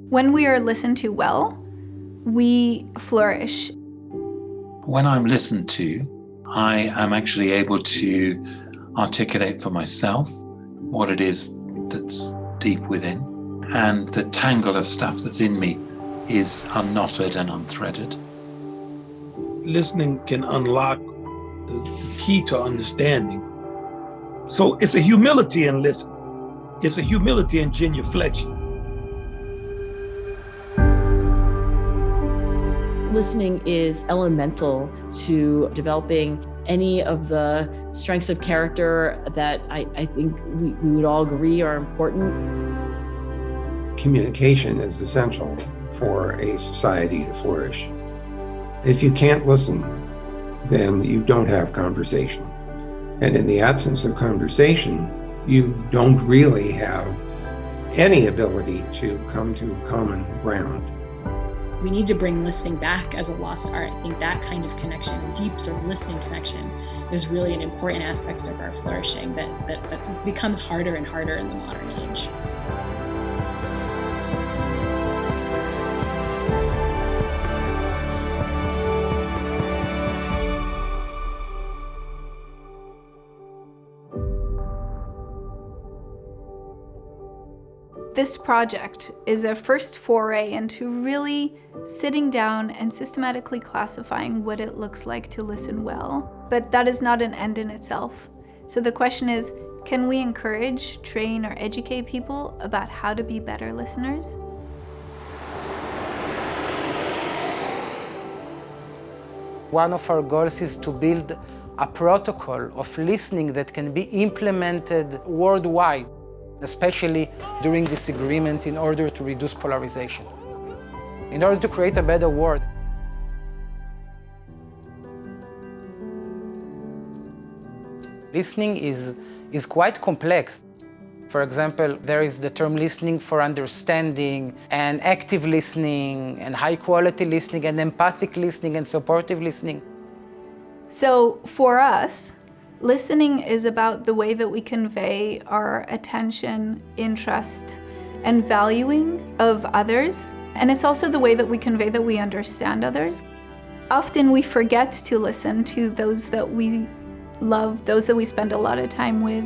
When we are listened to well, we flourish. When I'm listened to, I am actually able to articulate for myself what it is that's deep within, and the tangle of stuff that's in me is unknotted and unthreaded. Listening can unlock the key to understanding. So it's a humility in listening. It's a humility in genuflection. Listening is elemental to developing any of the strengths of character that I think we would all agree are important. Communication is essential for a society to flourish. If you can't listen, then you don't have conversation. And in the absence of conversation, you don't really have any ability to come to common ground. We need to bring listening back as a lost art. I think that kind of connection, deep sort of listening connection, is really an important aspect of our flourishing that becomes harder and harder in the modern age. This project is a first foray into really sitting down and systematically classifying what it looks like to listen well. But that is not an end in itself. So the question is, can we encourage, train, or educate people about how to be better listeners? One of our goals is to build a protocol of listening that can be implemented worldwide, especially during disagreement, in order to reduce polarization, in order to create a better world. Listening is quite complex. For example, there is the term listening for understanding, and active listening, and high-quality listening, and empathic listening, and supportive listening. So for us, listening is about the way that we convey our attention, interest, and valuing of others. And it's also the way that we convey that we understand others. Often we forget to listen to those that we love, those that we spend a lot of time with,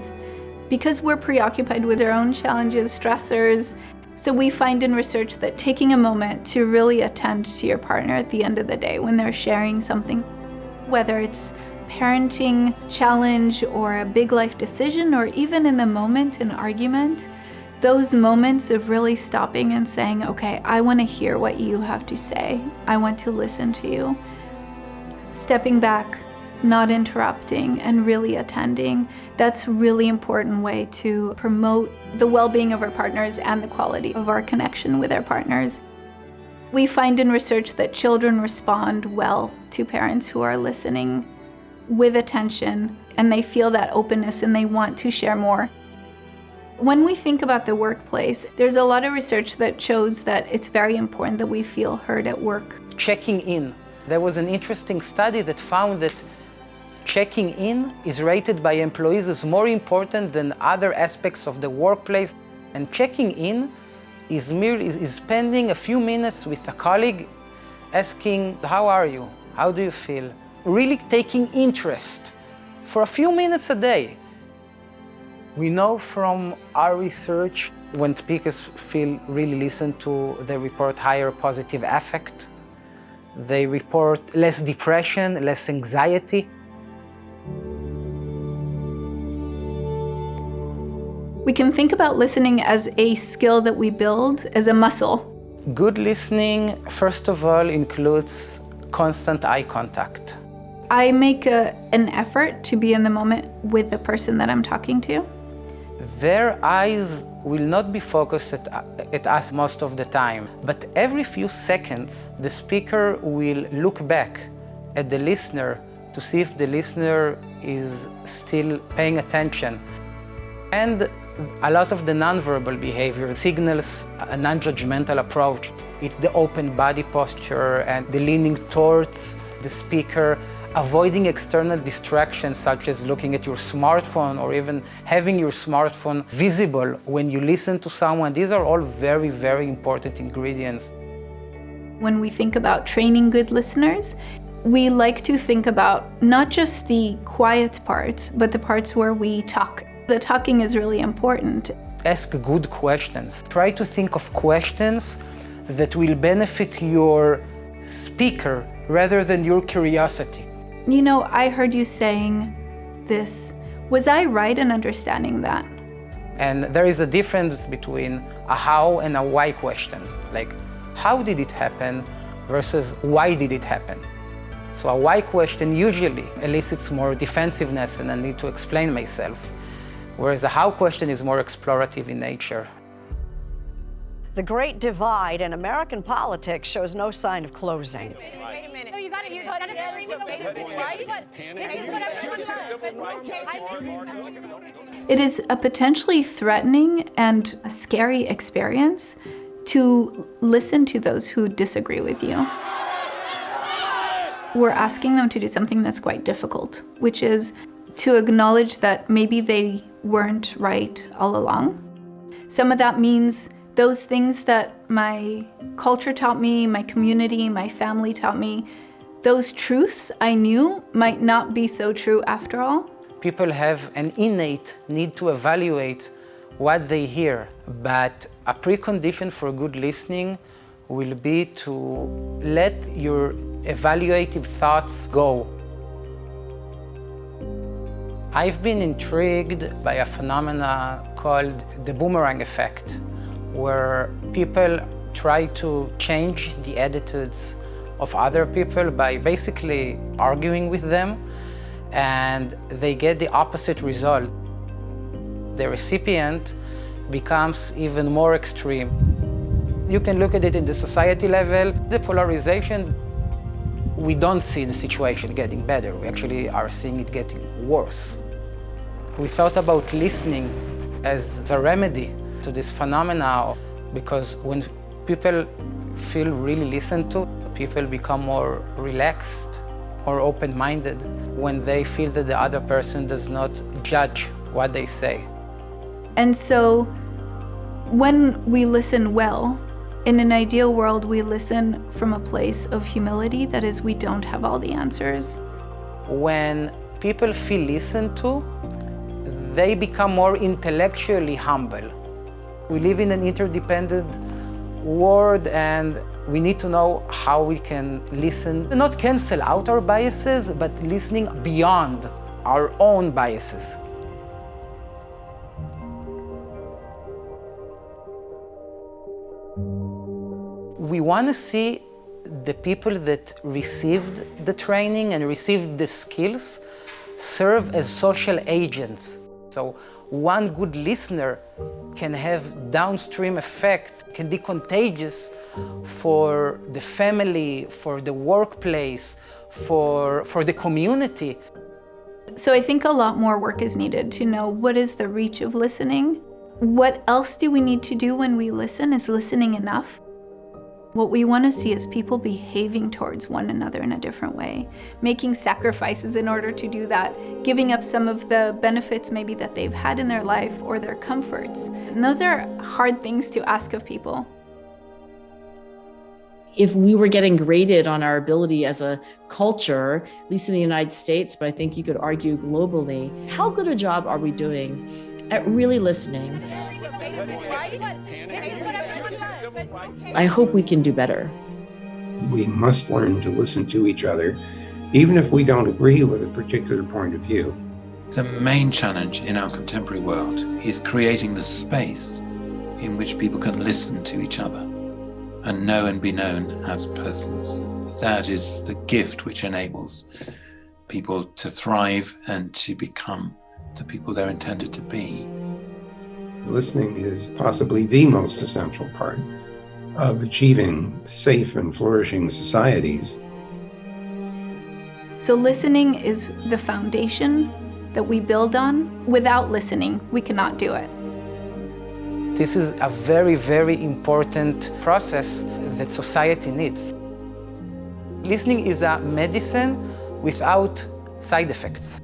because we're preoccupied with our own challenges, stressors. So we find in research that taking a moment to really attend to your partner at the end of the day when they're sharing something, whether it's parenting challenge or a big life decision, or even in the moment, an argument, those moments of really stopping and saying, okay, I want to hear what you have to say. I want to listen to you. Stepping back, not interrupting, and really attending. That's a really important way to promote the well-being of our partners and the quality of our connection with our partners. We find in research that children respond well to parents who are listening with attention, and they feel that openness and they want to share more. When we think about the workplace, there's a lot of research that shows that it's very important that we feel heard at work. Checking in. There was an interesting study that found that checking in is rated by employees as more important than other aspects of the workplace. And checking in is spending a few minutes with a colleague, asking, how are you? How do you feel? Really taking interest for a few minutes a day. We know from our research, when speakers feel really listened to, they report higher positive affect. They report less depression, less anxiety. We can think about listening as a skill that we build, as a muscle. Good listening, first of all, includes constant eye contact. I make an effort to be in the moment with the person that I'm talking to. Their eyes will not be focused at us most of the time, but every few seconds, the speaker will look back at the listener to see if the listener is still paying attention. And a lot of the nonverbal behavior signals a non-judgmental approach. It's the open body posture and the leaning towards the speaker, avoiding external distractions such as looking at your smartphone or even having your smartphone visible when you listen to someone. These are all very, very important ingredients. When we think about training good listeners, we like to think about not just the quiet parts, but the parts where we talk. The talking is really important. Ask good questions. Try to think of questions that will benefit your speaker rather than your curiosity. You know, I heard you saying this. Was I right in understanding that? And there is a difference between a how and a why question. Like, how did it happen versus why did it happen? So a why question usually elicits more defensiveness and I need to explain myself, whereas a how question is more explorative in nature. The great divide in American politics shows no sign of closing. Wait a minute. No, you got it. It is a potentially threatening and a scary experience to listen to those who disagree with you. We're asking them to do something that's quite difficult, which is to acknowledge that maybe they weren't right all along. Some of that means those things that my culture taught me, my community, my family taught me, those truths I knew might not be so true after all. People have an innate need to evaluate what they hear, but a precondition for good listening will be to let your evaluative thoughts go. I've been intrigued by a phenomena called the boomerang effect, where people try to change the attitudes of other people by basically arguing with them, and they get the opposite result. The recipient becomes even more extreme. You can look at it in the society level. The polarization, we don't see the situation getting better. We actually are seeing it getting worse. We thought about listening as a remedy to this phenomena, because when people feel really listened to, people become more relaxed or open-minded when they feel that the other person does not judge what they say. And so when we listen well, in an ideal world, we listen from a place of humility, that is, we don't have all the answers. When people feel listened to, they become more intellectually humble. We live in an interdependent world, and we need to know how we can listen, not cancel out our biases, but listening beyond our own biases. We want to see the people that received the training and received the skills serve as social agents. So one good listener can have downstream effect, can be contagious for the family, for the workplace, for the community. So I think a lot more work is needed to know what is the reach of listening. What else do we need to do when we listen? Is listening enough? What we want to see is people behaving towards one another in a different way, making sacrifices in order to do that, giving up some of the benefits maybe that they've had in their life or their comforts. And those are hard things to ask of people. If we were getting graded on our ability as a culture, at least in the United States, but I think you could argue globally, how good a job are we doing at really listening? I hope we can do better. We must learn to listen to each other, even if we don't agree with a particular point of view. The main challenge in our contemporary world is creating the space in which people can listen to each other and know and be known as persons. That is the gift which enables people to thrive and to become the people they're intended to be. Listening is possibly the most essential part of achieving safe and flourishing societies. So listening is the foundation that we build on. Without listening, we cannot do it. This is a very, very important process that society needs. Listening is a medicine without side effects.